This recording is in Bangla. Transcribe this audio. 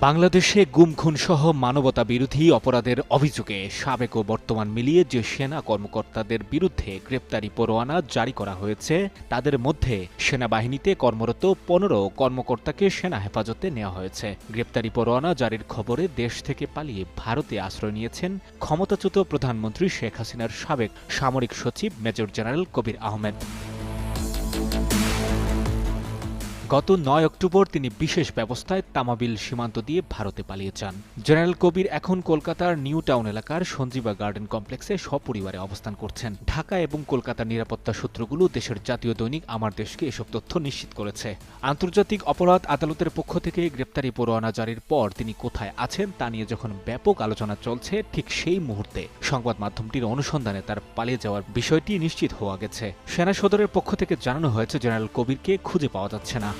বাংলাদেশে গুম খুনসহ মানবতা বিরোধী অপরাধের অভিযোগে সাবেক ও বর্তমান মিলিয়ে যে সেনা কর্মকর্তাদের বিরুদ্ধে গ্রেপ্তারি পরোয়ানা জারি করা হয়েছে তাদের মধ্যে সেনাবাহিনীতে কর্মরত ১৫ কর্মকর্তাকে সেনা হেফাজতে নেওয়া হয়েছে। গ্রেপ্তারি পরোয়ানা জারির খবরে দেশ থেকে পালিয়ে ভারতে আশ্রয় নিয়েছেন ক্ষমতাচ্যুত প্রধানমন্ত্রী শেখ হাসিনার সাবেক সামরিক সচিব মেজর জেনারেল কবির আহমেদ। গত ৯ অক্টোবর তিনি বিশেষ ব্যবস্থায় তামাবিল সীমান্ত দিয়ে ভারতে পালিয়ে যান। জেনারেল কবির এখন কলকাতার নিউ টাউন এলাকার সঞ্জীবা গার্ডেন কমপ্লেক্সে সপরিবারে অবস্থান করছেন। ঢাকা এবং কলকাতার নিরাপত্তা সূত্রগুলো দেশের জাতীয় দৈনিক আমার দেশকে এসব তথ্য নিশ্চিত করেছে। আন্তর্জাতিক অপরাধ আদালতের পক্ষ থেকে গ্রেপ্তারি পরোয়ানা জারির পর তিনি কোথায় আছেন তা নিয়ে যখন ব্যাপক আলোচনা চলছে, ঠিক সেই মুহূর্তে সংবাদ মাধ্যমটির অনুসন্ধানে তার পালিয়ে যাওয়ার বিষয়টি নিশ্চিত হওয়া গেছে। সেনা সদরের পক্ষ থেকে জানানো হয়েছে জেনারেল কবিরকে খুঁজে পাওয়া যাচ্ছে না।